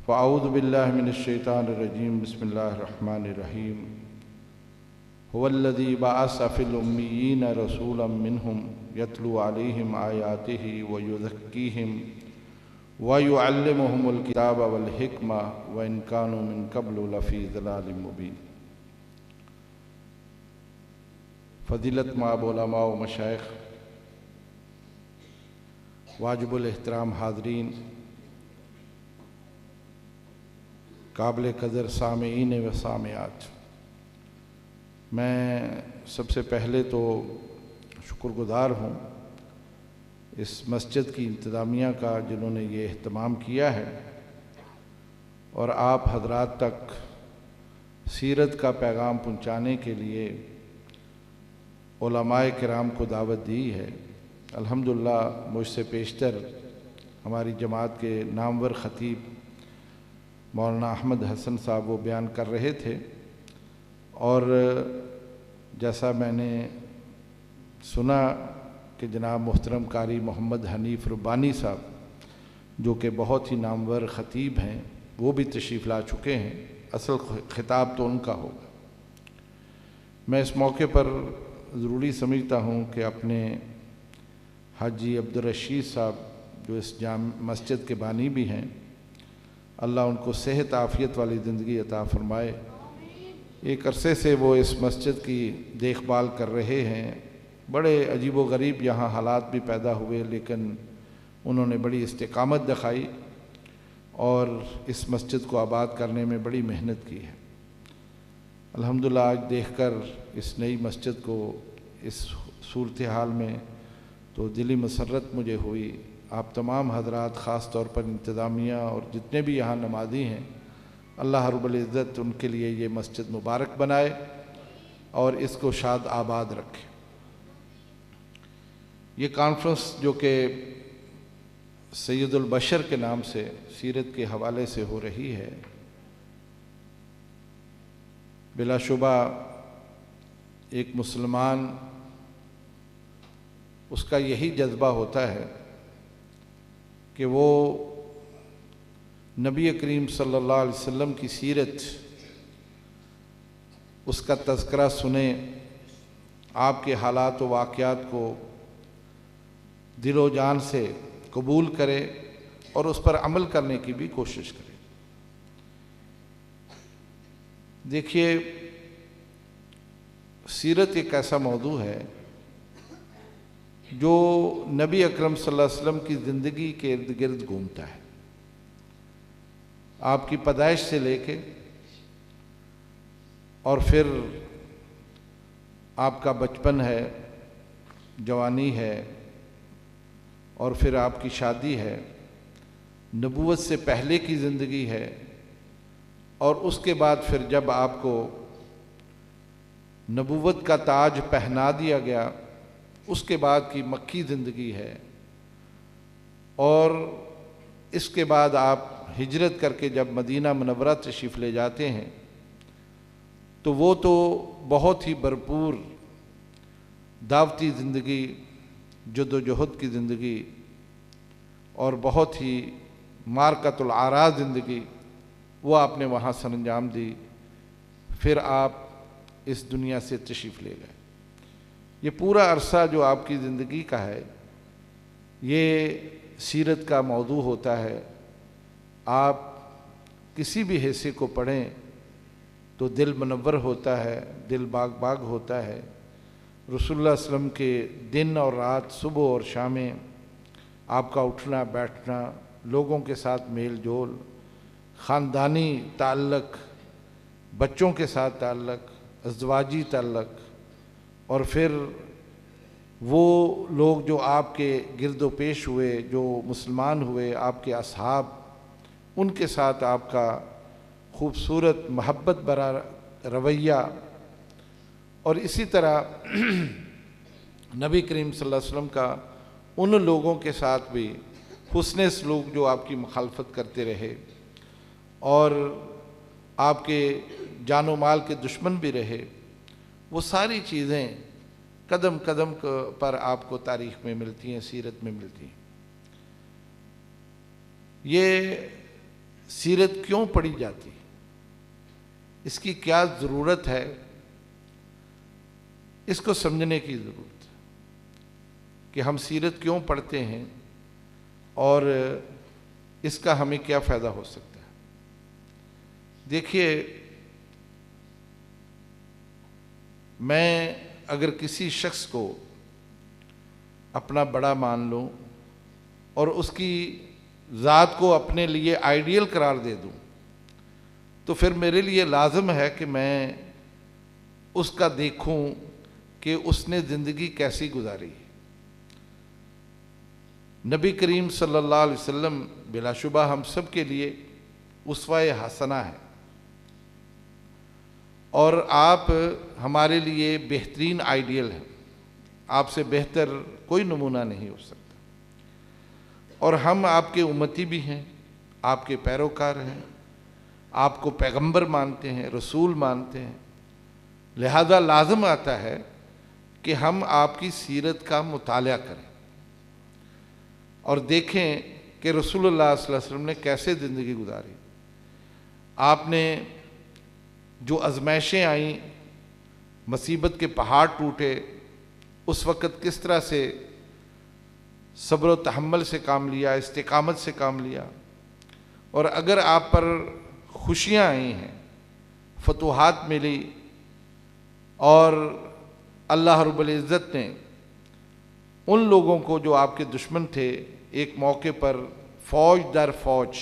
فاعوذ باللہ من الشیطان الرجیم بسم اللہ الرحمن الرحیم هو الذی بعث فی الامیین رسولا منہم یتلو علیہم آیاتہ ویزکیہم ویعلمہم الکتاب والحکمہ وإن کانوا من قبل لفی ضلال مبین۔ فضیلت مآب علماء و مشائخ، واجب الاحترام حاضرین، قابل قدر سامعین و سامعات، میں سب سے پہلے تو شکر گزار ہوں اس مسجد کی انتظامیہ کا جنہوں نے یہ اہتمام کیا ہے اور آپ حضرات تک سیرت کا پیغام پہنچانے کے لیے علماء کرام کو دعوت دی ہے۔ الحمدللہ مجھ سے پیشتر ہماری جماعت کے نامور خطیب مولانا احمد حسن صاحب وہ بیان کر رہے تھے، اور جیسا میں نے سنا کہ جناب محترم قاری محمد حنیف ربانی صاحب جو کہ بہت ہی نامور خطیب ہیں وہ بھی تشریف لا چکے ہیں، اصل خطاب تو ان کا ہوگا۔ میں اس موقع پر ضروری سمجھتا ہوں کہ اپنے حاجی عبدالرشید صاحب جو اس مسجد کے بانی بھی ہیں، اللہ ان کو صحت عافیت والی زندگی عطا فرمائے۔ ایک عرصے سے وہ اس مسجد کی دیکھ بھال کر رہے ہیں، بڑے عجیب و غریب یہاں حالات بھی پیدا ہوئے، لیکن انہوں نے بڑی استقامت دکھائی اور اس مسجد کو آباد کرنے میں بڑی محنت کی ہے۔ الحمدللہ آج دیکھ کر اس نئی مسجد کو اس صورتحال میں تو دلی مسرت مجھے ہوئی۔ آپ تمام حضرات، خاص طور پر انتظامیہ اور جتنے بھی یہاں نمازی ہیں، اللہ رب العزت ان کے لیے یہ مسجد مبارک بنائے اور اس کو شاد آباد رکھے۔ یہ کانفرنس جو کہ سید البشر کے نام سے سیرت کے حوالے سے ہو رہی ہے، بلا شبہ ایک مسلمان اس کا یہی جذبہ ہوتا ہے کہ وہ نبی کریم صلی اللہ علیہ وسلم کی سیرت، اس کا تذکرہ سنے، آپ کے حالات و واقعات کو دل و جان سے قبول کرے اور اس پر عمل کرنے کی بھی کوشش کرے۔ دیکھیے، سیرت ایک ایسا موضوع ہے جو نبی اکرم صلی اللہ علیہ وسلم کی زندگی کے ارد گرد گھومتا ہے، آپ کی پیدائش سے لے کے اور پھر آپ کا بچپن ہے، جوانی ہے، اور پھر آپ کی شادی ہے، نبوت سے پہلے کی زندگی ہے، اور اس کے بعد پھر جب آپ کو نبوت کا تاج پہنا دیا گیا اس کے بعد کی مکی زندگی ہے، اور اس کے بعد آپ ہجرت کر کے جب مدینہ منورہ تشریف لے جاتے ہیں تو وہ تو بہت ہی بھرپور دعوتی زندگی، جد و جہد کی زندگی اور بہت ہی مارکۃ العراض زندگی وہ آپ نے وہاں سر انجام دی۔ پھر آپ اس دنیا سے تشریف لے گئے۔ یہ پورا عرصہ جو آپ کی زندگی کا ہے یہ سیرت کا موضوع ہوتا ہے۔ آپ کسی بھی حصے کو پڑھیں تو دل منور ہوتا ہے، دل باغ باغ ہوتا ہے۔ رسول اللہ صلی اللہ علیہ وسلم کے دن اور رات، صبح اور شامیں، آپ کا اٹھنا بیٹھنا، لوگوں کے ساتھ میل جول، خاندانی تعلق، بچوں کے ساتھ تعلق، ازدواجی تعلق، اور پھر وہ لوگ جو آپ کے گرد و پیش ہوئے، جو مسلمان ہوئے، آپ کے اصحاب، ان کے ساتھ آپ کا خوبصورت محبت بھرا رویہ، اور اسی طرح نبی کریم صلی اللہ علیہ وسلم کا ان لوگوں کے ساتھ بھی حسن سلوک جو آپ کی مخالفت کرتے رہے اور آپ کے جان و مال کے دشمن بھی رہے، وہ ساری چیزیں قدم قدم پر آپ کو تاریخ میں ملتی ہیں، سیرت میں ملتی ہیں۔ یہ سیرت کیوں پڑھی جاتی ہے، اس کی کیا ضرورت ہے، اس کو سمجھنے کی ضرورت ہے کہ ہم سیرت کیوں پڑھتے ہیں اور اس کا ہمیں کیا فائدہ ہو سکتا ہے۔ دیکھیے، میں اگر کسی شخص کو اپنا بڑا مان لوں اور اس کی ذات کو اپنے لیے آئیڈیل قرار دے دوں تو پھر میرے لیے لازم ہے کہ میں اس کا دیکھوں کہ اس نے زندگی کیسی گزاری ہے۔ نبی کریم صلی اللہ علیہ وسلم بلا شبہ ہم سب کے لیے اسوہ حسنہ ہے، اور آپ ہمارے لیے بہترین آئیڈیل ہیں، آپ سے بہتر کوئی نمونہ نہیں ہو سکتا، اور ہم آپ کے امتی بھی ہیں، آپ کے پیروکار ہیں، آپ کو پیغمبر مانتے ہیں، رسول مانتے ہیں، لہذا لازم آتا ہے کہ ہم آپ کی سیرت کا مطالعہ کریں اور دیکھیں کہ رسول اللہ صلی اللہ علیہ وسلم نے کیسے زندگی گزاری، آپ نے جو آزمائشیں آئیں، مصیبت کے پہاڑ ٹوٹے، اس وقت کس طرح سے صبر و تحمل سے کام لیا، استقامت سے کام لیا، اور اگر آپ پر خوشیاں آئی ہیں، فتوحات ملی، اور اللہ رب العزت نے ان لوگوں کو جو آپ کے دشمن تھے ایک موقع پر فوج در فوج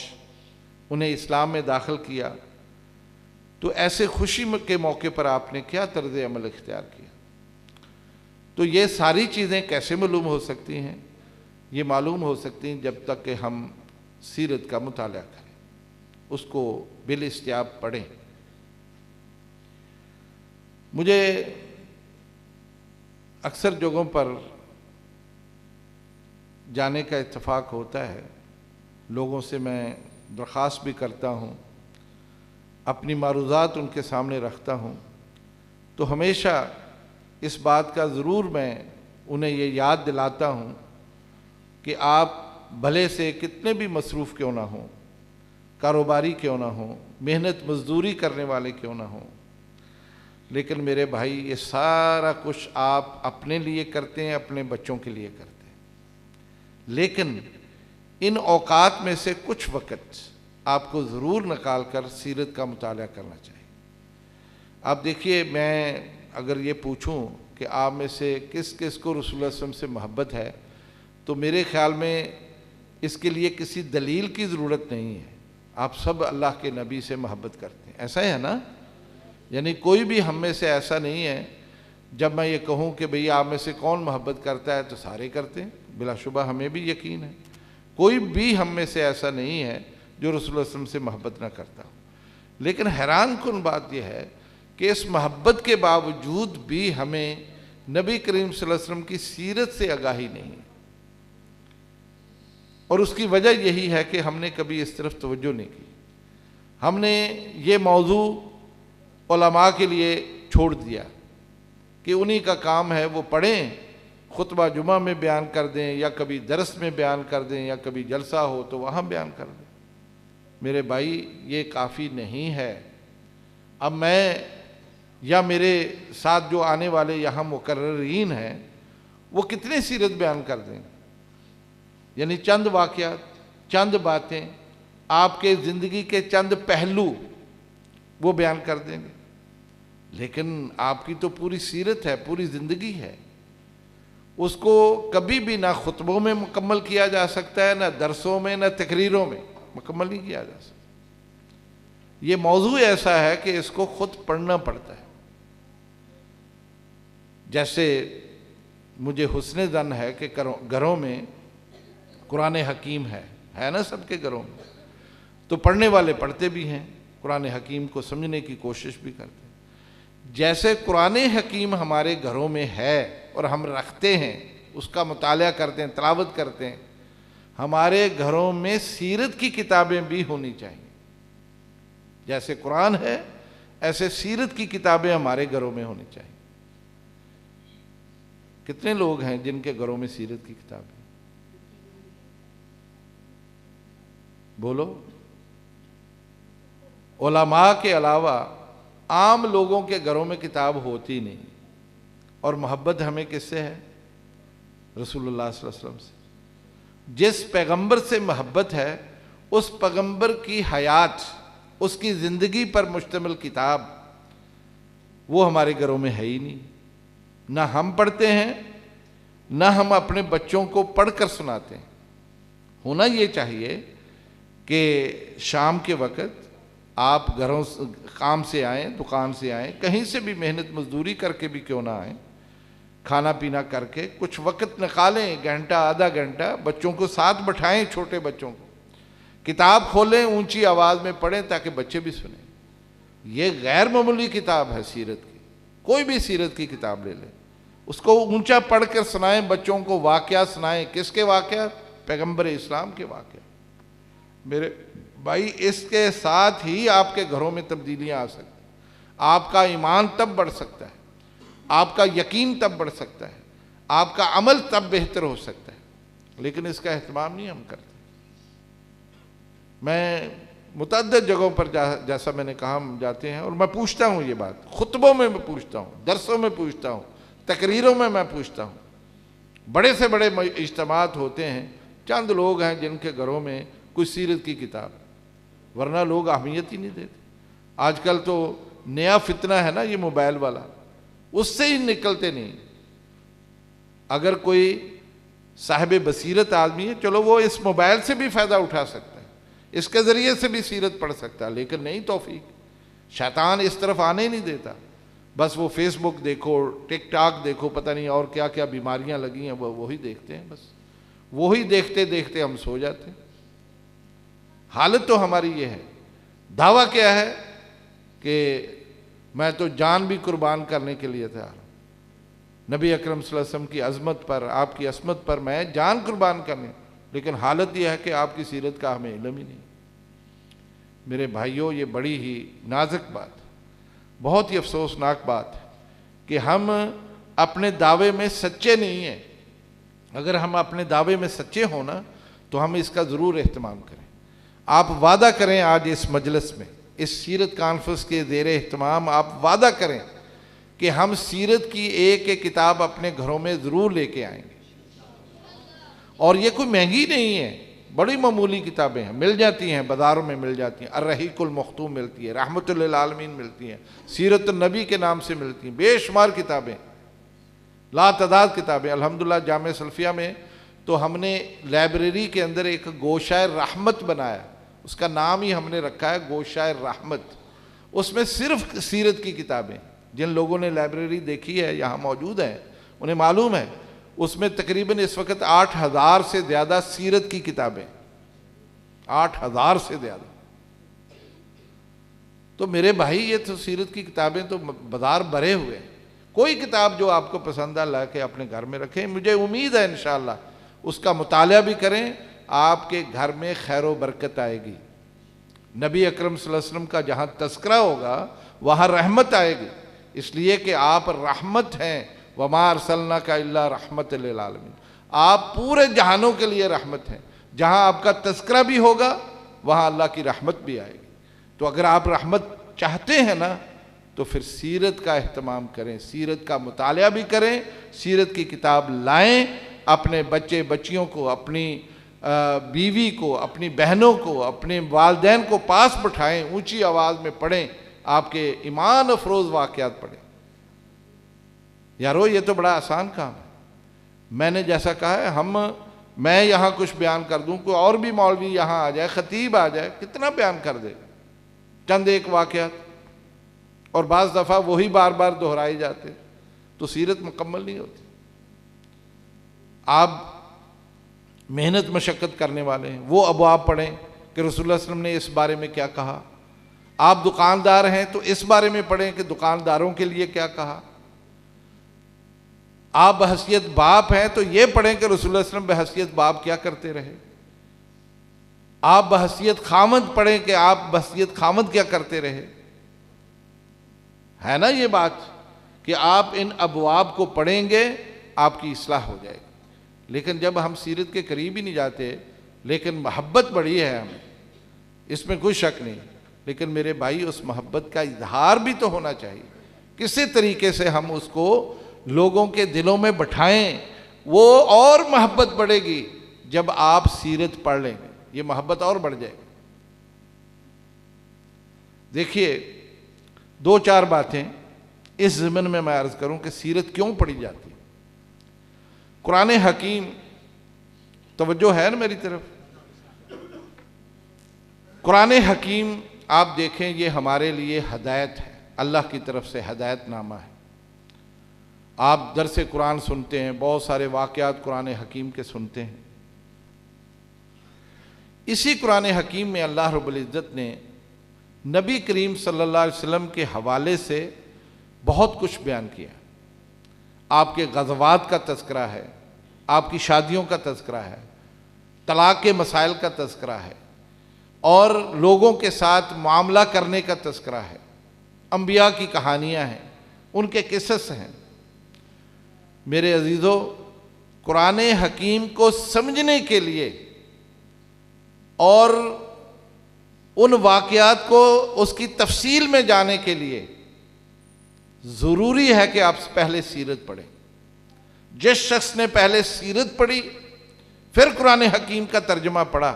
انہیں اسلام میں داخل کیا، تو ایسے خوشی کے موقع پر آپ نے کیا طرز عمل اختیار کیا؟ تو یہ ساری چیزیں کیسے معلوم ہو سکتی ہیں؟ یہ معلوم ہو سکتی ہیں جب تک کہ ہم سیرت کا مطالعہ کریں، اس کو بالاستیاب پڑھیں۔ مجھے اکثر جگہوں پر جانے کا اتفاق ہوتا ہے، لوگوں سے میں درخواست بھی کرتا ہوں، اپنی معروضات ان کے سامنے رکھتا ہوں، تو ہمیشہ اس بات کا ضرور میں انہیں یہ یاد دلاتا ہوں کہ آپ بھلے سے کتنے بھی مصروف کیوں نہ ہوں، کاروباری کیوں نہ ہوں، محنت مزدوری کرنے والے کیوں نہ ہوں، لیکن میرے بھائی یہ سارا کچھ آپ اپنے لیے کرتے ہیں، اپنے بچوں کے لیے کرتے ہیں، لیکن ان اوقات میں سے کچھ وقت آپ کو ضرور نکال کر سیرت کا مطالعہ کرنا چاہیے۔ آپ دیکھیے، میں اگر یہ پوچھوں کہ آپ میں سے کس کس کو رسول اللہ صلی اللہ علیہ وسلم سے محبت ہے، تو میرے خیال میں اس کے لیے کسی دلیل کی ضرورت نہیں ہے، آپ سب اللہ کے نبی سے محبت کرتے ہیں، ایسا ہے نا؟ یعنی کوئی بھی ہم میں سے ایسا نہیں ہے، جب میں یہ کہوں کہ بھئی آپ میں سے کون محبت کرتا ہے تو سارے کرتے ہیں، بلا شبہ ہمیں بھی یقین ہے، کوئی بھی ہم میں سے ایسا نہیں ہے جو رسول اللہ صلی اللہ علیہ وسلم سے محبت نہ کرتا ہو۔ لیکن حیران کن بات یہ ہے کہ اس محبت کے باوجود بھی ہمیں نبی کریم صلی اللہ علیہ وسلم کی سیرت سے آگاہی نہیں ہے، اور اس کی وجہ یہی ہے کہ ہم نے کبھی اس طرف توجہ نہیں کی، ہم نے یہ موضوع علماء کے لیے چھوڑ دیا کہ انہی کا کام ہے، وہ پڑھیں، خطبہ جمعہ میں بیان کر دیں، یا کبھی درس میں بیان کر دیں، یا کبھی جلسہ ہو تو وہاں بیان کر دیں۔ میرے بھائی، یہ کافی نہیں ہے۔ اب میں یا میرے ساتھ جو آنے والے یہاں مقررین ہیں وہ کتنے سیرت بیان کر دیں، یعنی چند واقعات، چند باتیں، آپ کے زندگی کے چند پہلو وہ بیان کر دیں گے، لیکن آپ کی تو پوری سیرت ہے، پوری زندگی ہے، اس کو کبھی بھی نہ خطبوں میں مکمل کیا جا سکتا ہے، نہ درسوں میں، نہ تقریروں میں مکمل نہیں کیا جا سکتا۔ یہ موضوع ایسا ہے کہ اس کو خود پڑھنا پڑتا ہے۔ جیسے مجھے حسن ظن ہے کہ گھروں میں قرآن حکیم ہے نا، سب کے گھروں میں، تو پڑھنے والے پڑھتے بھی ہیں، قرآن حکیم کو سمجھنے کی کوشش بھی کرتے ہیں۔ جیسے قرآن حکیم ہمارے گھروں میں ہے اور ہم رکھتے ہیں، اس کا مطالعہ کرتے ہیں، تلاوت کرتے ہیں، ہمارے گھروں میں سیرت کی کتابیں بھی ہونی چاہیے۔ جیسے قرآن ہے ایسے سیرت کی کتابیں ہمارے گھروں میں ہونی چاہیے۔ کتنے لوگ ہیں جن کے گھروں میں سیرت کی کتابیں؟ بولو۔ علماء کے علاوہ عام لوگوں کے گھروں میں کتاب ہوتی نہیں. اور محبت ہمیں کس سے ہے؟ رسول اللہ صلی اللہ علیہ وسلم سے. جس پیغمبر سے محبت ہے اس پیغمبر کی حیات، اس کی زندگی پر مشتمل کتاب وہ ہمارے گھروں میں ہے ہی نہیں. نہ ہم پڑھتے ہیں، نہ ہم اپنے بچوں کو پڑھ کر سناتے ہیں. ہونا یہ چاہیے کہ شام کے وقت آپ گھروں کام سے آئیں، دکان سے آئیں، کہیں سے بھی محنت مزدوری کر کے بھی کیوں نہ آئیں، کھانا پینا کر کے کچھ وقت نکالیں، گھنٹہ آدھا گھنٹہ، بچوں کو ساتھ بٹھائیں، چھوٹے بچوں کو کتاب کھولیں، اونچی آواز میں پڑھیں تاکہ بچے بھی سنیں. یہ غیر معمولی کتاب ہے سیرت کی. کوئی بھی سیرت کی کتاب لے لیں، اس کو اونچا پڑھ کر سنائیں، بچوں کو واقعات سنائیں. کس کے واقعات؟ پیغمبر اسلام کے واقعات. میرے بھائی، اس کے ساتھ ہی آپ کے گھروں میں تبدیلیاں آ سکتی ہیں. آپ کا ایمان تب بڑھ سکتا ہے، آپ کا یقین تب بڑھ سکتا ہے، آپ کا عمل تب بہتر ہو سکتا ہے. لیکن اس کا اہتمام نہیں ہم کرتے. میں متعدد جگہوں پر جیسا میں نے کہا ہم جاتے ہیں، اور میں پوچھتا ہوں یہ بات، خطبوں میں پوچھتا ہوں، درسوں میں پوچھتا ہوں، تقریروں میں پوچھتا ہوں. بڑے سے بڑے اجتماعات ہوتے ہیں، چند لوگ ہیں جن کے گھروں میں کوئی سیرت کی کتاب، ورنہ لوگ اہمیت ہی نہیں دیتے. آج کل تو نیا فتنہ ہے نا یہ موبائل والا، اس سے ہی نکلتے نہیں. اگر کوئی صاحب بصیرت آدمی ہے، چلو وہ اس موبائل سے بھی فائدہ اٹھا سکتا ہے، اس کے ذریعے سے بھی سیرت پڑھ سکتا ہے، لیکن نہیں توفیق. شیطان اس طرف آنے ہی نہیں دیتا. بس وہ فیس بک دیکھو، ٹک ٹاک دیکھو، پتہ نہیں اور کیا کیا بیماریاں لگی ہیں، وہی دیکھتے ہیں. بس وہی دیکھتے دیکھتے ہم سو جاتے ہیں. حالت تو ہماری یہ ہے. دعویٰ کیا ہے کہ میں تو جان بھی قربان کرنے کے لیے تیار ہوں. نبی اکرم صلی اللہ علیہ وسلم کی عظمت پر، آپ کی عصمت پر میں جان قربان کرنے. لیکن حالت یہ ہے کہ آپ کی سیرت کا ہمیں علم ہی نہیں. میرے بھائیوں، یہ بڑی ہی نازک بات، بہت ہی افسوسناک بات ہے کہ ہم اپنے دعوے میں سچے نہیں ہیں. اگر ہم اپنے دعوے میں سچے ہوں نا تو ہم اس کا ضرور اہتمام کریں. آپ وعدہ کریں آج اس مجلس میں، اس سیرت کانفرنس کے زیر اہتمام آپ وعدہ کریں کہ ہم سیرت کی ایک ایک کتاب اپنے گھروں میں ضرور لے کے آئیں گے. اور یہ کوئی مہنگی نہیں ہے، بڑی معمولی کتابیں ہیں، مل جاتی ہیں، بازاروں میں مل جاتی ہیں. الرحیق المختوم ملتی ہے، رحمت للعالمین ملتی ہیں، سیرت النبی کے نام سے ملتی ہیں، بے شمار کتابیں، لا تعداد کتابیں. الحمدللہ جامعہ سلفیہ میں تو ہم نے لائبریری کے اندر ایک گوشہ رحمت بنایا، اس کا نام ہی ہم نے رکھا ہے گوشہ رحمت. اس میں صرف سیرت کی کتابیں. جن لوگوں نے لائبریری دیکھی ہے، یہاں موجود ہیں، انہیں معلوم ہے اس میں تقریباً اس وقت 8,000 سے زیادہ سیرت کی کتابیں، 8,000 سے زیادہ. تو میرے بھائی، یہ تو سیرت کی کتابیں تو بازار بھرے ہوئے ہیں. کوئی کتاب جو آپ کو پسند آ لا کے اپنے گھر میں رکھیں. مجھے امید ہے انشاءاللہ اس کا مطالعہ بھی کریں، آپ کے گھر میں خیر و برکت آئے گی. نبی اکرم صلی اللہ علیہ وسلم کا جہاں تذکرہ ہوگا وہاں رحمت آئے گی، اس لیے کہ آپ رحمت ہیں. وَمَا أَرْسَلْنَاكَ إِلَّا رَحْمَةً لِلْعَالَمِينَ. آپ پورے جہانوں کے لیے رحمت ہیں. جہاں آپ کا تذکرہ بھی ہوگا وہاں اللہ کی رحمت بھی آئے گی. تو اگر آپ رحمت چاہتے ہیں نا تو پھر سیرت کا اہتمام کریں، سیرت کا مطالعہ بھی کریں، سیرت کی کتاب لائیں، اپنے بچے بچیوں کو، اپنی بیوی کو، اپنی بہنوں کو، اپنے والدین کو پاس بٹھائیں، اونچی آواز میں پڑھیں، آپ کے ایمان افروز واقعات پڑھیں. یارو، یہ تو بڑا آسان کام ہے. میں نے جیسا کہا ہے، میں یہاں کچھ بیان کر دوں، کوئی اور بھی مولوی یہاں آ جائے، خطیب آ جائے، کتنا بیان کر دے گا چند ایک واقعات، اور بعض دفعہ وہی بار بار دہرائے جاتے، تو سیرت مکمل نہیں ہوتی. آپ محنت مشقت کرنے والے ہیں، وہ ابواب پڑھیں کہ رسول اللہ صلی اللہ علیہ وسلم نے اس بارے میں کیا کہا. آپ دکاندار ہیں تو اس بارے میں پڑھیں کہ دکانداروں کے لیے کیا کہا. آپ بحیثیت باپ ہیں تو یہ پڑھیں کہ رسول اللہ صلی اللہ علیہ وسلم بحیثیت باپ کیا کرتے رہے. آپ بحیثیت خامد پڑھیں کہ آپ بحیثیت خامد کیا کرتے رہے. ہے نا یہ بات کہ آپ ان ابواب کو پڑھیں گے آپ کی اصلاح ہو جائے گی. لیکن جب ہم سیرت کے قریب ہی نہیں جاتے، لیکن محبت بڑی ہے ہمیں، اس میں کوئی شک نہیں. لیکن میرے بھائی اس محبت کا اظہار بھی تو ہونا چاہیے. کسی طریقے سے ہم اس کو لوگوں کے دلوں میں بٹھائیں. وہ اور محبت بڑھے گی جب آپ سیرت پڑھ لیں گے, یہ محبت اور بڑھ جائے گی. دیکھیے 2-4 باتیں اس ضمن میں عرض کروں کہ سیرت کیوں پڑھی جاتی ہے. قرآن حکیم, توجہ ہے نا میری طرف, قرآن حکیم آپ دیکھیں یہ ہمارے لیے ہدایت ہے, اللہ کی طرف سے ہدایت نامہ ہے. آپ درس قرآن سنتے ہیں, بہت سارے واقعات قرآن حکیم کے سنتے ہیں. اسی قرآن حکیم میں اللہ رب العزت نے نبی کریم صلی اللہ علیہ وسلم کے حوالے سے بہت کچھ بیان کیا. آپ کے غزوات کا تذکرہ ہے, آپ کی شادیوں کا تذکرہ ہے, طلاق کے مسائل کا تذکرہ ہے, اور لوگوں کے ساتھ معاملہ کرنے کا تذکرہ ہے. انبیاء کی کہانیاں ہیں, ان کے قصص ہیں. میرے عزیزو, قرآن حکیم کو سمجھنے کے لیے اور ان واقعات کو اس کی تفصیل میں جانے کے لیے ضروری ہے کہ آپ پہلے سیرت پڑھیں. جس شخص نے پہلے سیرت پڑھی پھر قرآن حکیم کا ترجمہ پڑھا,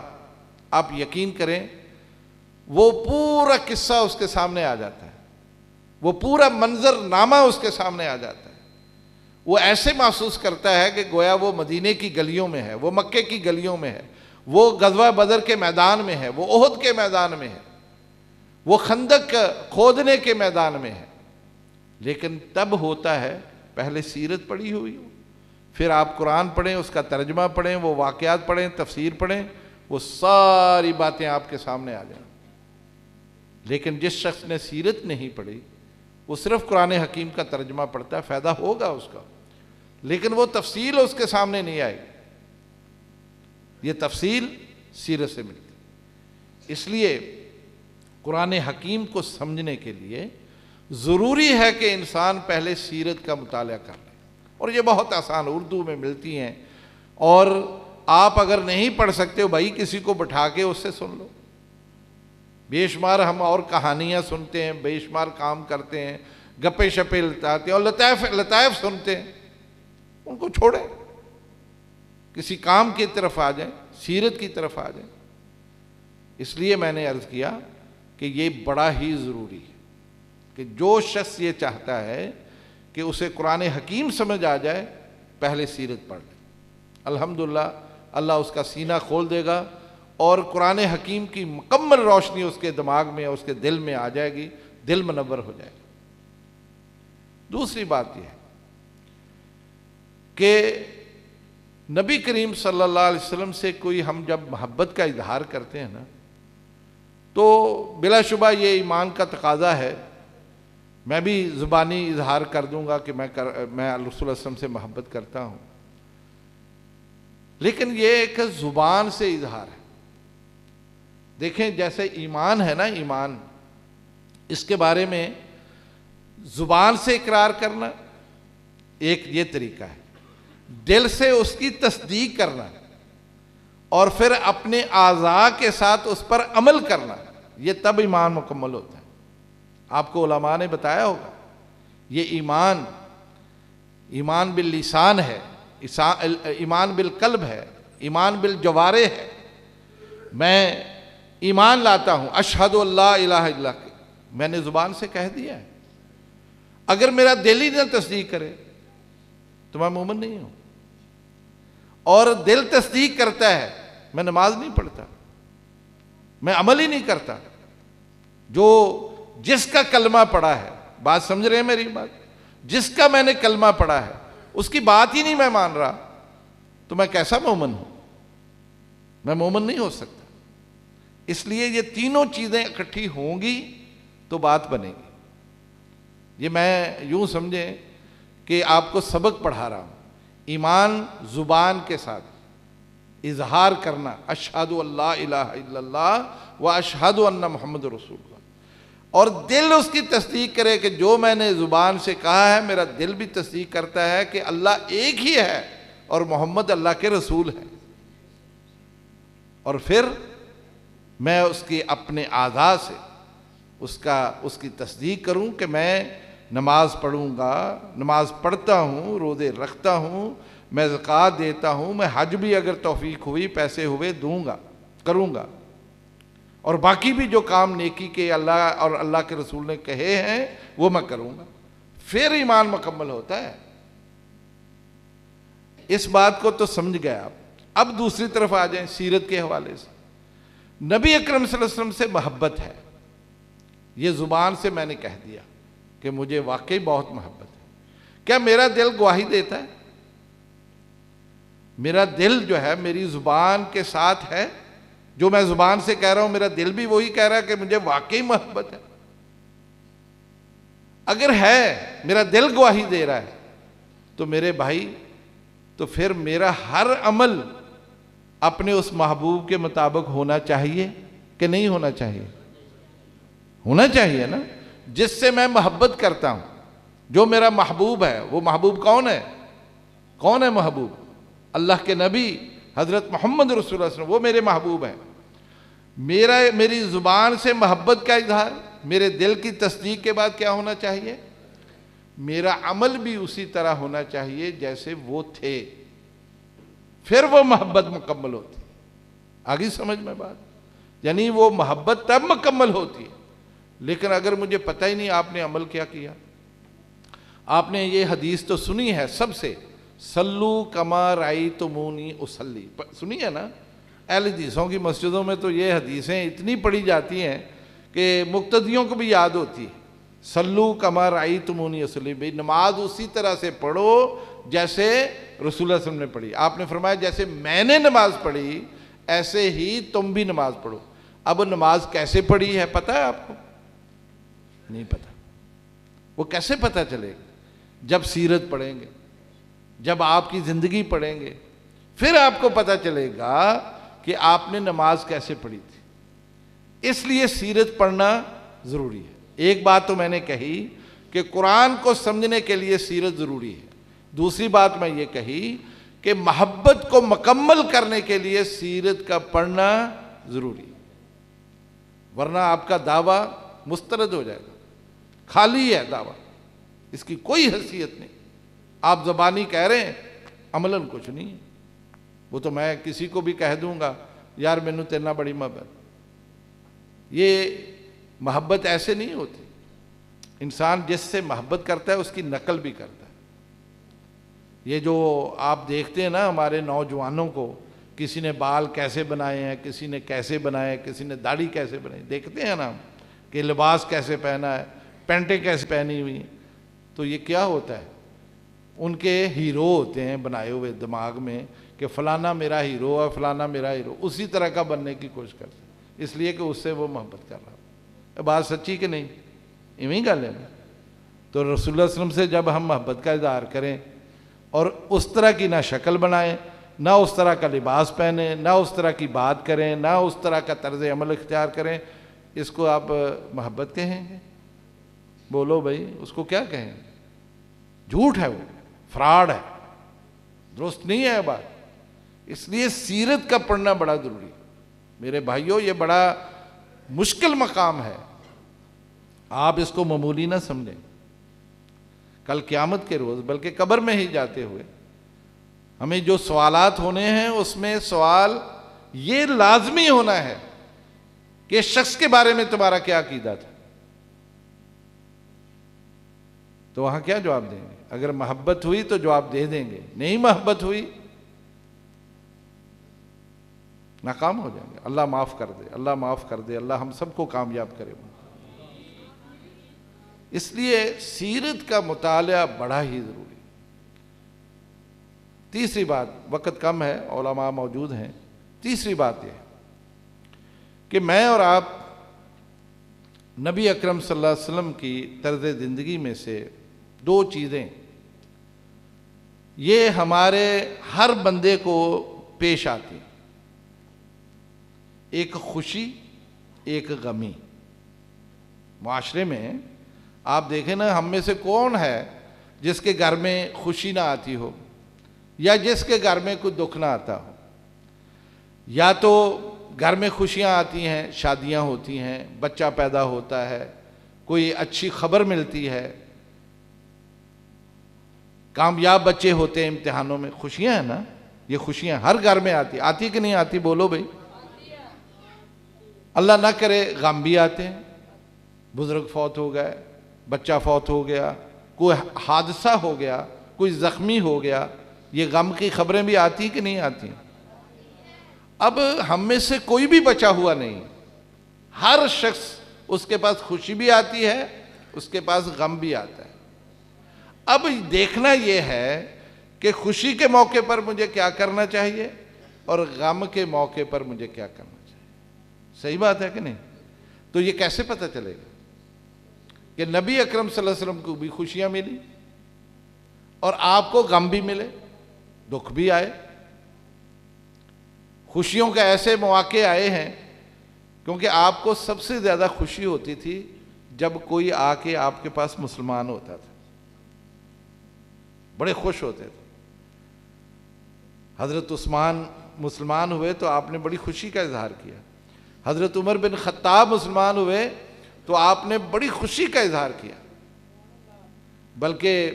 آپ یقین کریں وہ پورا قصہ اس کے سامنے آ جاتا ہے, وہ پورا منظر نامہ اس کے سامنے آ جاتا ہے. وہ ایسے محسوس کرتا ہے کہ گویا وہ مدینے کی گلیوں میں ہے, وہ مکے کی گلیوں میں ہے, وہ غزوہ بدر کے میدان میں ہے, وہ احد کے میدان میں ہے, وہ خندق کھودنے کے میدان میں ہے. لیکن تب ہوتا ہے پہلے سیرت پڑھی ہوئی ہو, پھر آپ قرآن پڑھیں, اس کا ترجمہ پڑھیں, وہ واقعات پڑھیں, تفسیر پڑھیں, وہ ساری باتیں آپ کے سامنے آ جائیں. لیکن جس شخص نے سیرت نہیں پڑھی وہ صرف قرآن حکیم کا ترجمہ پڑھتا ہے, فائدہ ہوگا اس کا, لیکن وہ تفصیل اس کے سامنے نہیں آئے گی. یہ تفصیل سیرت سے ملتی. اس لیے قرآن حکیم کو سمجھنے کے لیے ضروری ہے کہ انسان پہلے سیرت کا مطالعہ کر لے, اور یہ بہت آسان اردو میں ملتی ہیں. اور آپ اگر نہیں پڑھ سکتے ہو بھائی, کسی کو بٹھا کے اس سے سن لو. بے شمار ہم اور کہانیاں سنتے ہیں, بے شمار کام کرتے ہیں, گپے شپے لتاتے ہیں اور لطائف سنتے ہیں. ان کو چھوڑیں, کسی کام کی طرف آ جائیں, سیرت کی طرف آ جائیں. اس لیے میں نے عرض کیا کہ یہ بڑا ہی ضروری ہے کہ جو شخص یہ چاہتا ہے کہ اسے قرآن حکیم سمجھ آ جائے, پہلے سیرت پڑھ لے. الحمدللہ اللہ اس کا سینہ کھول دے گا اور قرآن حکیم کی مکمل روشنی اس کے دماغ میں, اس کے دل میں آ جائے گی, دل منور ہو جائے گا. دوسری بات یہ ہے کہ نبی کریم صلی اللہ علیہ وسلم سے کوئی ہم جب محبت کا اظہار کرتے ہیں نا, تو بلا شبہ یہ ایمان کا تقاضا ہے. میں بھی زبانی اظہار کر دوں گا کہ میں رسول اللہ صلی اللہ علیہ وسلم سے محبت کرتا ہوں, لیکن یہ ایک زبان سے اظہار ہے. دیکھیں جیسے ایمان ہے نا, ایمان اس کے بارے میں زبان سے اقرار کرنا ایک یہ طریقہ ہے, دل سے اس کی تصدیق کرنا اور پھر اپنے اعضاء کے ساتھ اس پر عمل کرنا, یہ تب ایمان مکمل ہوتا ہے. آپ کو علماء نے بتایا ہوگا یہ ایمان باللسان ہے, ایمان بالقلب ہے, ایمان بالجوارح ہے. میں ایمان لاتا ہوں, اشہد اللہ الہ الا اللہ, میں نے زبان سے کہہ دیا ہے. اگر میرا دل ہی نہ تصدیق کرے تو میں مومن نہیں ہوں. اور دل تصدیق کرتا ہے, میں نماز نہیں پڑھتا, میں عمل ہی نہیں کرتا. جس کا کلمہ پڑھا ہے, بات سمجھ رہے ہیں میری بات, جس کا میں نے کلمہ پڑھا ہے اس کی بات ہی نہیں میں مان رہا, تو میں کیسا مومن ہوں؟ میں مومن نہیں ہو سکتا. اس لیے یہ تینوں چیزیں اکٹھی ہوں گی تو بات بنے گی. یہ میں یوں سمجھیں کہ آپ کو سبق پڑھا رہا ہوں. ایمان زبان کے ساتھ اظہار کرنا, اشہد اللہ الہ الا اللہ و اشہد ان محمد رسول اللہ, اور دل اس کی تصدیق کرے کہ جو میں نے زبان سے کہا ہے میرا دل بھی تصدیق کرتا ہے کہ اللہ ایک ہی ہے اور محمد اللہ کے رسول ہیں. اور پھر میں اس کے اپنے اعضاء سے اس کی تصدیق کروں کہ میں نماز پڑھوں گا، نماز پڑھتا ہوں، روزے رکھتا ہوں، میں زکوٰۃ دیتا ہوں، میں حج بھی اگر توفیق ہوئی، پیسے ہوئے، دوں گا، کروں گا، اور باقی بھی جو کام نیکی کے اللہ اور اللہ کے رسول نے کہے ہیں وہ میں کروں گا، پھر ایمان مکمل ہوتا ہے۔ اس بات کو تو سمجھ گئے آپ۔ اب دوسری طرف آ جائیں سیرت کے حوالے سے۔ نبی اکرم صلی اللہ علیہ وسلم سے محبت ہے، یہ زبان سے میں نے کہہ دیا کہ مجھے واقعی بہت محبت ہے۔ کیا میرا دل گواہی دیتا ہے؟ میرا دل جو ہے میری زبان کے ساتھ ہے، جو میں زبان سے کہہ رہا ہوں میرا دل بھی وہی کہہ رہا ہے کہ مجھے واقعی محبت ہے؟ اگر ہے، میرا دل گواہی دے رہا ہے، تو میرے بھائی، تو پھر میرا ہر عمل اپنے اس محبوب کے مطابق ہونا چاہیے کہ نہیں ہونا چاہیے؟ ہونا چاہیے نا۔ جس سے میں محبت کرتا ہوں، جو میرا محبوب ہے، وہ محبوب کون ہے؟ کون ہے محبوب؟ اللہ کے نبی حضرت محمد رسول اللہ صلی اللہ علیہ وسلم، وہ میرے محبوب ہیں۔ میری زبان سے محبت کا اظہار، میرے دل کی تصدیق کے بعد کیا ہونا چاہیے؟ میرا عمل بھی اسی طرح ہونا چاہیے جیسے وہ تھے، پھر وہ محبت مکمل ہوتی ہے۔ آگے سمجھ میں بات؟ یعنی وہ محبت تب مکمل ہوتی ہے۔ لیکن اگر مجھے پتہ ہی نہیں آپ نے عمل کیا کیا، آپ نے یہ حدیث تو سنی ہے سب سے، سلو کما رأیتمونی اصلی، سنی ہے نا؟ اہل حدیثوں کی مسجدوں میں تو یہ حدیثیں اتنی پڑھی جاتی ہیں کہ مقتدیوں کو بھی یاد ہوتی ہے۔ سلو کما رأیتمونی اصلی، بھئی نماز اسی طرح سے پڑھو جیسے رسول اللہ صلی اللہ علیہ وسلم نے پڑھی۔ آپ نے فرمایا جیسے میں نے نماز پڑھی ایسے ہی تم بھی نماز پڑھو۔ اب نماز کیسے پڑھی ہے پتہ ہے آپ کو؟ نہیں پتہ۔ وہ کیسے پتہ چلے گا؟ جب سیرت پڑھیں گے، جب آپ کی زندگی پڑھیں گے، پھر آپ کو پتہ چلے گا کہ آپ نے نماز کیسے پڑھی تھی۔ اس لیے سیرت پڑھنا ضروری ہے۔ ایک بات تو میں نے کہی کہ قرآن کو سمجھنے کے لیے سیرت ضروری ہے۔ دوسری بات میں یہ کہی کہ محبت کو مکمل کرنے کے لیے سیرت کا پڑھنا ضروری ہے، ورنہ آپ کا دعویٰ مسترد ہو جائے گا، خالی ہے دعویٰ، اس کی کوئی حیثیت نہیں۔ آپ زبانی کہہ رہے ہیں، عملاً کچھ نہیں ہے۔ وہ تو میں کسی کو بھی کہہ دوں گا یار مینوں تیرے نال بڑی محبت، یہ محبت ایسے نہیں ہوتی۔ انسان جس سے محبت کرتا ہے اس کی نقل بھی کرتا ہے۔ یہ جو آپ دیکھتے ہیں نا ہمارے نوجوانوں کو، کسی نے بال کیسے بنائے ہیں، کسی نے کیسے بنائے، کسی نے داڑھی کیسے بنائی، دیکھتے ہیں نا ہم کہ لباس کیسے پہنا ہے، پینٹیں کیسے پہنی ہوئی ہیں، تو یہ کیا ہوتا ہے؟ ان کے ہیرو ہوتے ہیں بنائے ہوئے دماغ میں کہ فلانا میرا ہیرو ہے، فلانا میرا ہیرو، اسی طرح کا بننے کی کوشش کرتے ہیں، اس لیے کہ اس سے وہ محبت کر رہا ہے۔ بات سچی کہ نہیں؟ ایویں گل ہے نا؟ تو رسول اللہ صلی اللہ علیہ وسلم سے جب ہم محبت کا اظہار کریں اور اس طرح کی نہ شکل بنائیں، نہ اس طرح کا لباس پہنیں، نہ اس طرح کی بات کریں، نہ اس طرح کا طرز عمل اختیار کریں، اس کو آپ محبت کہیں گے؟ بولو بھائی، اس کو کیا کہیں؟ جھوٹ ہے، وہ فراڈ ہے، درست نہیں ہے بات۔ اس لیے سیرت کا پڑھنا بڑا ضروری ہے میرے بھائیوں۔ یہ بڑا مشکل مقام ہے، آپ اس کو معمولی نہ سمجھیں۔ کل قیامت کے روز، بلکہ قبر میں ہی جاتے ہوئے، ہمیں جو سوالات ہونے ہیں اس میں سوال یہ لازمی ہونا ہے کہ اس شخص کے بارے میں تمہارا کیا عقیدہ تھا، تو وہاں کیا جواب دیں گے؟ اگر محبت ہوئی تو جواب دے دیں گے، نہیں محبت ہوئی ناکام ہو جائیں گے۔ اللہ معاف کر دے، اللہ معاف کر دے، اللہ ہم سب کو کامیاب کرے۔ اس لیے سیرت کا مطالعہ بڑا ہی ضروری۔ تیسری بات، وقت کم ہے، علماء موجود ہیں، تیسری بات یہ کہ میں اور آپ نبی اکرم صلی اللہ علیہ وسلم کی طرز زندگی میں سے دو چیزیں یہ ہمارے ہر بندے کو پیش آتی ہیں، ایک خوشی، ایک غمی۔ معاشرے میں آپ دیکھیں نا، ہم میں سے کون ہے جس کے گھر میں خوشی نہ آتی ہو، یا جس کے گھر میں کوئی دکھ نہ آتا ہو؟ یا تو گھر میں خوشیاں آتی ہیں، شادیاں ہوتی ہیں، بچہ پیدا ہوتا ہے، کوئی اچھی خبر ملتی ہے، کامیاب بچے ہوتے ہیں امتحانوں میں، خوشیاں ہیں نا، یہ خوشیاں ہر گھر میں آتی کہ نہیں آتی؟ بولو بھائی۔ اللہ نہ کرے غم بھی آتے ہیں، بزرگ فوت ہو گئے، بچہ فوت ہو گیا، کوئی حادثہ ہو گیا، کوئی زخمی ہو گیا، یہ غم کی خبریں بھی آتی کہ نہیں آتی؟ اب ہم میں سے کوئی بھی بچا ہوا نہیں، ہر شخص اس کے پاس خوشی بھی آتی ہے، اس کے پاس غم بھی آتا ہے۔ اب دیکھنا یہ ہے کہ خوشی کے موقع پر مجھے کیا کرنا چاہیے اور غم کے موقع پر مجھے کیا کرنا چاہیے۔ صحیح بات ہے کہ نہیں؟ تو یہ کیسے پتہ چلے گا کہ نبی اکرم صلی اللہ علیہ وسلم کو بھی خوشیاں ملی اور آپ کو غم بھی ملے، دکھ بھی آئے؟ خوشیوں کے ایسے مواقع آئے ہیں، کیونکہ آپ کو سب سے زیادہ خوشی ہوتی تھی جب کوئی آ کے آپ کے پاس مسلمان ہوتا تھا، بڑے خوش ہوتے تھے۔ حضرت عثمان مسلمان ہوئے تو آپ نے بڑی خوشی کا اظہار کیا، حضرت عمر بن خطاب مسلمان ہوئے تو آپ نے بڑی خوشی کا اظہار کیا، بلکہ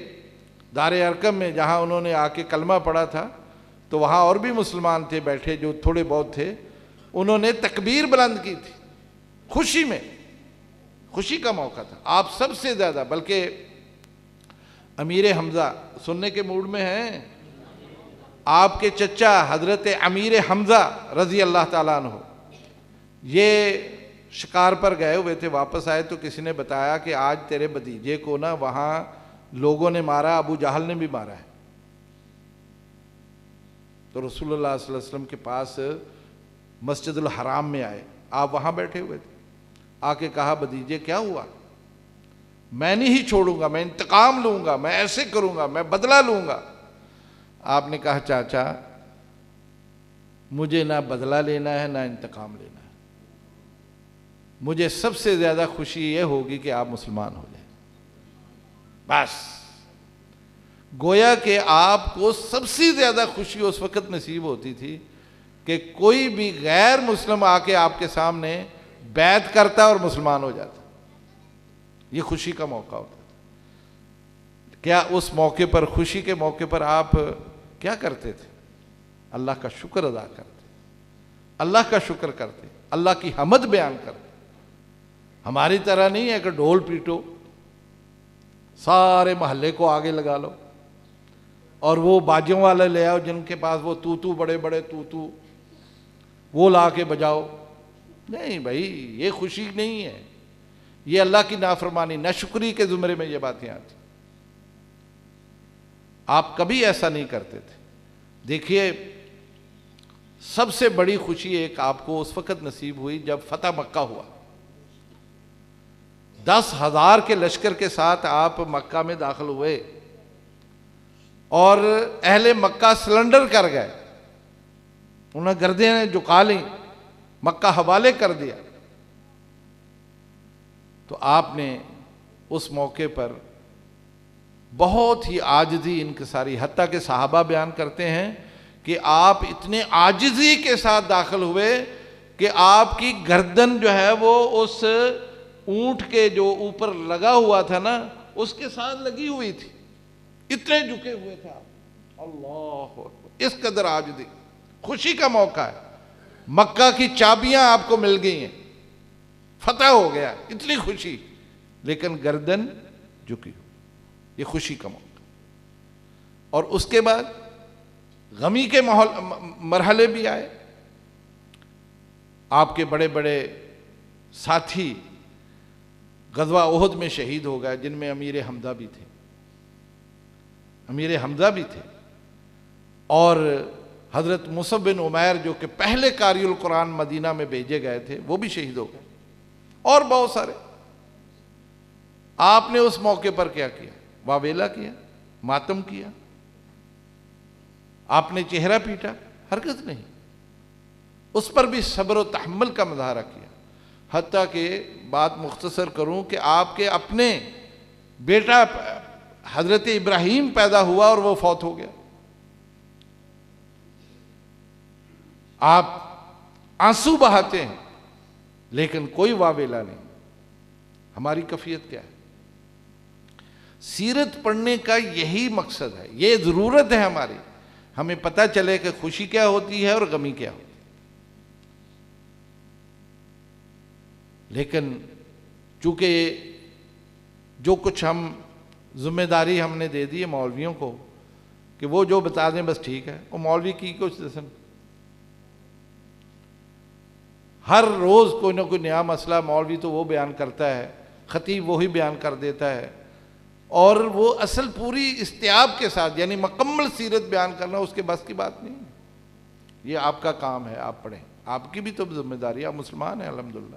دار ارقم میں جہاں انہوں نے آ کے کلمہ پڑھا تھا تو وہاں اور بھی مسلمان تھے بیٹھے جو تھوڑے بہت تھے، انہوں نے تکبیر بلند کی تھی خوشی میں، خوشی کا موقع تھا۔ آپ سب سے زیادہ، بلکہ امیر حمزہ سننے کے موڈ میں ہیں؟ آپ کے چچا حضرت امیر حمزہ رضی اللہ تعالیٰ عنہ یہ شکار پر گئے ہوئے تھے، واپس آئے تو کسی نے بتایا کہ آج تیرے بھتیجے کو نا وہاں لوگوں نے مارا، ابو جہل نے بھی مارا ہے۔ تو رسول اللہ صلی اللہ علیہ وسلم کے پاس مسجد الحرام میں آئے، آپ وہاں بیٹھے ہوئے تھے، آ کے کہا بھتیجے کیا ہوا؟ میں نہیں ہی چھوڑوں گا، میں انتقام لوں گا، میں ایسے کروں گا، میں بدلہ لوں گا۔ آپ نے کہا چاچا مجھے نہ بدلہ لینا ہے نہ انتقام لینا ہے، مجھے سب سے زیادہ خوشی یہ ہوگی کہ آپ مسلمان ہو جائیں، بس۔ گویا کہ آپ کو سب سے زیادہ خوشی اس وقت نصیب ہوتی تھی کہ کوئی بھی غیر مسلم آ کے آپ کے سامنے بیعت کرتا اور مسلمان ہو جاتا، یہ خوشی کا موقع ہوتا۔ کیا اس موقع پر، خوشی کے موقع پر آپ کیا کرتے تھے؟ اللہ کا شکر ادا کرتے، اللہ کا شکر کرتے، اللہ کی حمد بیان کرتے۔ ہماری طرح نہیں ہے کہ ڈھول پیٹو، سارے محلے کو آگے لگا لو اور وہ باجوں والے لے آؤ جن کے پاس وہ توتو بڑے بڑے توتو وہ لا کے بجاؤ۔ نہیں بھائی، یہ خوشی نہیں ہے، یہ اللہ کی نافرمانی، ناشکری کے زمرے میں یہ باتیں آتی۔ آپ کبھی ایسا نہیں کرتے تھے۔ دیکھیے سب سے بڑی خوشی ایک آپ کو اس وقت نصیب ہوئی جب فتح مکہ ہوا، 10,000 کے لشکر کے ساتھ آپ مکہ میں داخل ہوئے اور اہل مکہ سلنڈر کر گئے، انہیں گردنیں جھکا لیں، مکہ حوالے کر دیا۔ تو آپ نے اس موقع پر بہت ہی عاجزی انکساری، حتیٰ کہ صحابہ بیان کرتے ہیں کہ آپ اتنے عاجزی کے ساتھ داخل ہوئے کہ آپ کی گردن جو ہے وہ اس اونٹ کے جو اوپر لگا ہوا تھا نا اس کے ساتھ لگی ہوئی تھی، اتنے جھکے ہوئے تھے آپ۔ اللہ اکبر، اس قدر عاجزی، خوشی کا موقع ہے، مکہ کی چابیاں آپ کو مل گئی ہیں، فتح ہو گیا، اتنی خوشی، لیکن گردن جھکی ہوئی، یہ خوشی کا موقع۔ اور اس کے بعد غمی کے مرحلے بھی آئے، آپ کے بڑے بڑے ساتھی غزوہ احد میں شہید ہو گئے، جن میں امیر حمزہ بھی تھے، امیر حمزہ بھی تھے، اور حضرت مصعب بن عمیر جو کہ پہلے قاری القرآن مدینہ میں بھیجے گئے تھے وہ بھی شہید ہو گئے، اور بہت سارے۔ آپ نے اس موقع پر کیا کیا؟ واویلا کیا، ماتم کیا، آپ نے چہرہ پیٹا؟ ہرگز نہیں، اس پر بھی صبر و تحمل کا مظاہرہ کیا۔ حتیٰ کہ بات مختصر کروں کہ آپ کے اپنے بیٹا حضرت ابراہیم پیدا ہوا اور وہ فوت ہو گیا، آپ آنسو بہاتے ہیں لیکن کوئی واویلا نہیں. ہماری کیفیت کیا ہے؟ سیرت پڑھنے کا یہی مقصد ہے، یہ ضرورت ہے ہماری، ہمیں پتہ چلے کہ خوشی کیا ہوتی ہے اور غمی کیا ہوتی ہے. لیکن چونکہ جو کچھ ہم ذمہ داری ہم نے دے دی ہے مولویوں کو کہ وہ جو بتا دیں بس ٹھیک ہے، وہ مولوی کی کچھ دسن، ہر روز کوئی نہ کوئی نیا مسئلہ مولوی تو وہ بیان کرتا ہے، خطیب وہی بیان کر دیتا ہے، اور وہ اصل پوری استیاب کے ساتھ یعنی مکمل سیرت بیان کرنا اس کے بس کی بات نہیں. یہ آپ کا کام ہے، آپ پڑھیں، آپ کی بھی تو ذمہ داری ہے، آپ مسلمان ہیں الحمدللہ.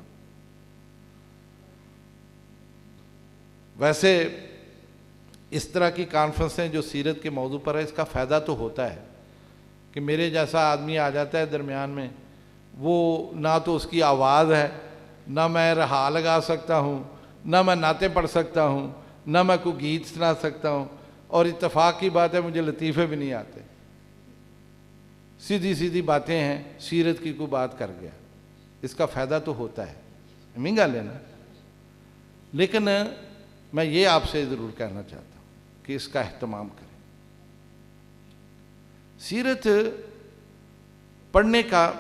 ویسے اس طرح کی کانفرنسیں جو سیرت کے موضوع پر ہے، اس کا فائدہ تو ہوتا ہے کہ میرے جیسا آدمی آ جاتا ہے درمیان میں، وہ نہ تو اس کی آواز ہے، نہ میں رہا لگا سکتا ہوں، نہ میں نعتیں پڑھ سکتا ہوں، نہ میں کوئی گیت سنا سکتا ہوں، اور اتفاق کی بات ہے مجھے لطیفے بھی نہیں آتے، سیدھی سیدھی باتیں ہیں، سیرت کی کوئی بات کر گیا. اس کا فائدہ تو ہوتا ہے، مہنگا لینا. لیکن میں یہ آپ سے ضرور کہنا چاہتا ہوں کہ اس کا اہتمام کریں. سیرت پڑھنے کا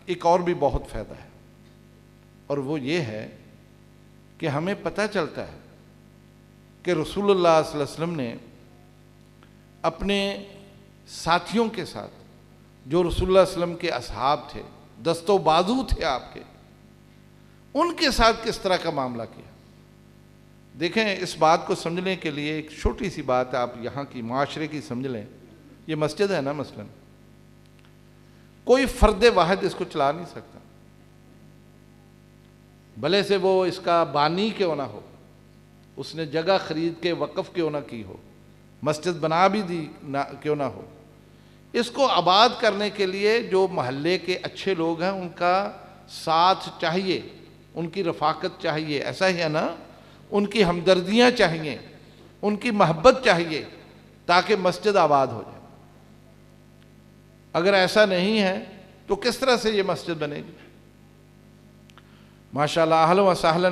ایک اور بھی بہت فائدہ ہے، اور وہ یہ ہے کہ ہمیں پتہ چلتا ہے کہ رسول اللہ صلی اللہ علیہ وسلم نے اپنے ساتھیوں کے ساتھ، جو رسول اللہ صلی اللہ علیہ وسلم کے اصحاب تھے، دست و بازو تھے آپ کے، ان کے ساتھ کس طرح کا معاملہ کیا. دیکھیں، اس بات کو سمجھنے کے لیے ایک چھوٹی سی بات آپ یہاں کی معاشرے کی سمجھ لیں. یہ مسجد ہے نا، مثلا کوئی فرد واحد اس کو چلا نہیں سکتا، بھلے سے وہ اس کا بانی کیوں نہ ہو، اس نے جگہ خرید کے وقف کیوں نہ کی ہو، مسجد بنا بھی دی کیوں نہ ہو. اس کو آباد کرنے کے لیے جو محلے کے اچھے لوگ ہیں ان کا ساتھ چاہیے، ان کی رفاقت چاہیے، ایسا ہی ہے نا، ان کی ہمدردیاں چاہیے، ان کی محبت چاہیے تاکہ مسجد آباد ہو جائے. اگر ایسا نہیں ہے تو کس طرح سے یہ مسجد بنے گی؟ ماشاءاللہ، اہلا و سہلا.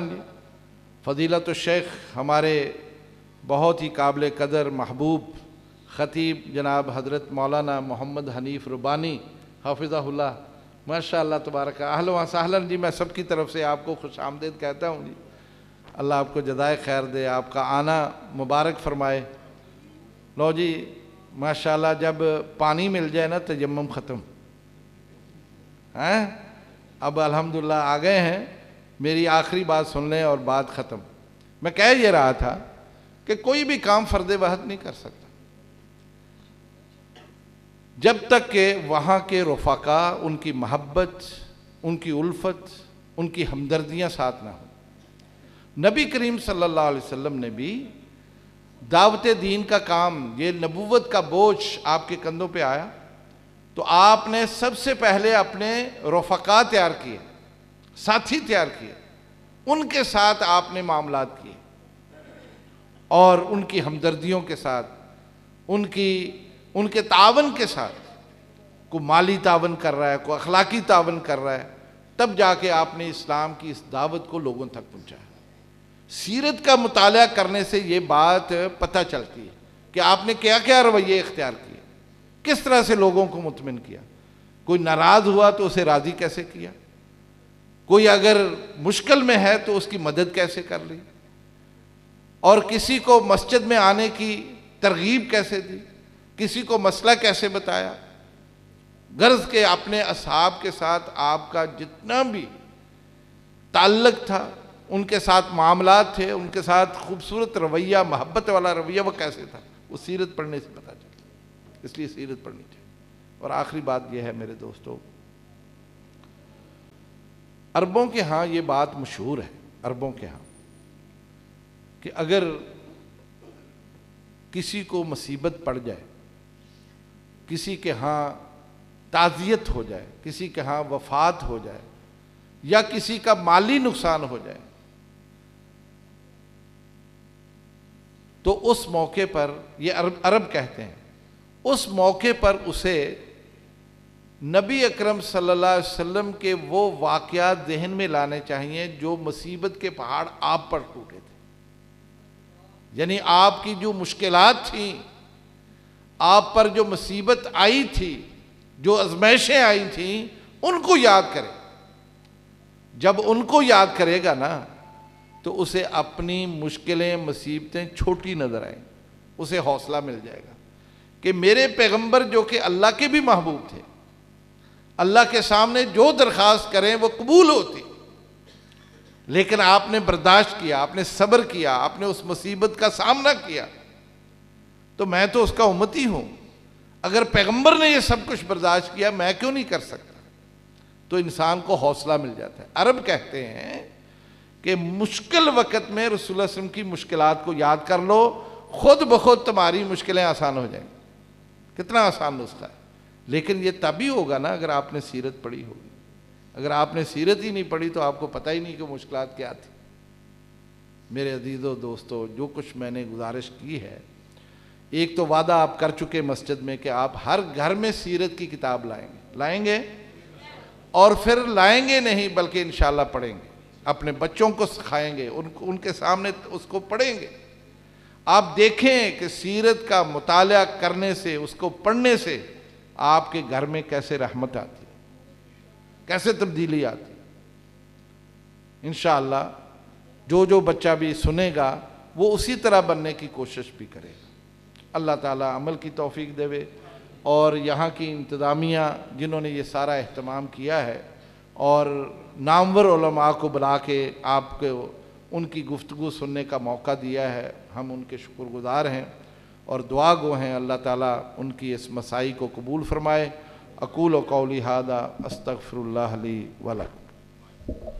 فضیلت الشیخ ہمارے بہت ہی قابل قدر محبوب خطیب جناب حضرت مولانا محمد حنیف ربانی حافظہ اللہ، ماشاءاللہ تبارک، اہلا و سہلا جی. میں سب کی طرف سے آپ کو خوش آمدید کہتا ہوں جی. اللہ آپ کو جزائے خیر دے، آپ کا آنا مبارک فرمائے. لو جی، ماشاءاللہ جب پانی مل جائے نا تیمم ختم ہیں. اب الحمدللہ آ گئے ہیں. میری آخری بات سن لیں اور بات ختم. میں کہہ یہ رہا تھا کہ کوئی بھی کام فرد واحد نہیں کر سکتا جب تک کہ وہاں کے رفقا، ان کی محبت، ان کی الفت، ان کی ہمدردیاں ساتھ نہ ہوں. نبی کریم صلی اللہ علیہ وسلم نے بھی دعوت دین کا کام، یہ نبوت کا بوجھ آپ کے کندھوں پہ آیا تو آپ نے سب سے پہلے اپنے رفقا تیار کیے، ساتھی تیار کیے، ان کے ساتھ آپ نے معاملات کیے، اور ان کی ہمدردیوں کے ساتھ، ان کے تعاون کے ساتھ، کوئی مالی تعاون کر رہا ہے، کوئی اخلاقی تعاون کر رہا ہے، تب جا کے آپ نے اسلام کی اس دعوت کو لوگوں تک پہنچایا. سیرت کا مطالعہ کرنے سے یہ بات پتہ چلتی ہے کہ آپ نے کیا کیا رویے اختیار کیے، کس طرح سے لوگوں کو مطمئن کیا. کوئی ناراض ہوا تو اسے راضی کیسے کیا، کوئی اگر مشکل میں ہے تو اس کی مدد کیسے کر لی، اور کسی کو مسجد میں آنے کی ترغیب کیسے دی، کسی کو مسئلہ کیسے بتایا. غرض کہ اپنے اصحاب کے ساتھ آپ کا جتنا بھی تعلق تھا، ان کے ساتھ معاملات تھے، ان کے ساتھ خوبصورت رویہ، محبت والا رویہ، وہ کیسے تھا، وہ سیرت پڑھنے سے پتہ چلتا. اس لیے سیرت پڑھنی چاہیے. اور آخری بات یہ ہے میرے دوستو، عربوں کے ہاں یہ بات مشہور ہے، عربوں کے ہاں، کہ اگر کسی کو مصیبت پڑ جائے، کسی کے ہاں تعزیت ہو جائے، کسی کے ہاں وفات ہو جائے، یا کسی کا مالی نقصان ہو جائے، تو اس موقع پر، یہ عرب کہتے ہیں، اس موقع پر اسے نبی اکرم صلی اللہ علیہ وسلم کے وہ واقعات ذہن میں لانے چاہیے جو مصیبت کے پہاڑ آپ پر ٹوٹے تھے، یعنی آپ کی جو مشکلات تھیں، آپ پر جو مصیبت آئی تھی، جو آزمائشیں آئی تھیں، ان کو یاد کرے۔ جب ان کو یاد کرے گا نا تو اسے اپنی مشکلیں مصیبتیں چھوٹی نظر آئیں، اسے حوصلہ مل جائے گا کہ میرے پیغمبر جو کہ اللہ کے بھی محبوب تھے، اللہ کے سامنے جو درخواست کریں وہ قبول ہوتی، لیکن آپ نے برداشت کیا، آپ نے صبر کیا، آپ نے اس مصیبت کا سامنا کیا، تو میں تو اس کا امتی ہوں۔ اگر پیغمبر نے یہ سب کچھ برداشت کیا، میں کیوں نہیں کر سکتا؟ تو انسان کو حوصلہ مل جاتا ہے۔ عرب کہتے ہیں کہ مشکل وقت میں رسول اللہ علیہ وسلم کی مشکلات کو یاد کر لو، خود بخود تمہاری مشکلیں آسان ہو جائیں۔ کتنا آسان نسخہ ہے، لیکن یہ تبھی ہوگا نا اگر آپ نے سیرت پڑھی ہوگی۔ اگر آپ نے سیرت ہی نہیں پڑھی تو آپ کو پتہ ہی نہیں کہ مشکلات کیا تھی۔ میرے عزیزو دوستو، جو کچھ میں نے گزارش کی ہے، ایک تو وعدہ آپ کر چکے مسجد میں کہ آپ ہر گھر میں سیرت کی کتاب لائیں گے اور پھر لائیں گے نہیں بلکہ انشاءاللہ پڑھیں گے، اپنے بچوں کو سکھائیں گے، ان کے سامنے اس کو پڑھیں گے۔ آپ دیکھیں کہ سیرت کا مطالعہ کرنے سے، اس کو پڑھنے سے آپ کے گھر میں کیسے رحمت آتی ہے، کیسے تبدیلی آتی ہے۔ انشاءاللہ جو بچہ بھی سنے گا وہ اسی طرح بننے کی کوشش بھی کرے گا۔ اللہ تعالیٰ عمل کی توفیق دے، اور یہاں کی انتظامیہ جنہوں نے یہ سارا اہتمام کیا ہے اور نامور علماء کو بلا کے آپ کو ان کی گفتگو سننے کا موقع دیا ہے، ہم ان کے شکر گزار ہیں اور دعا گو ہیں۔ اللہ تعالیٰ ان کی اس مساعی کو قبول فرمائے۔ اقول قولی ھذا استغفر اللہ لی ولکم۔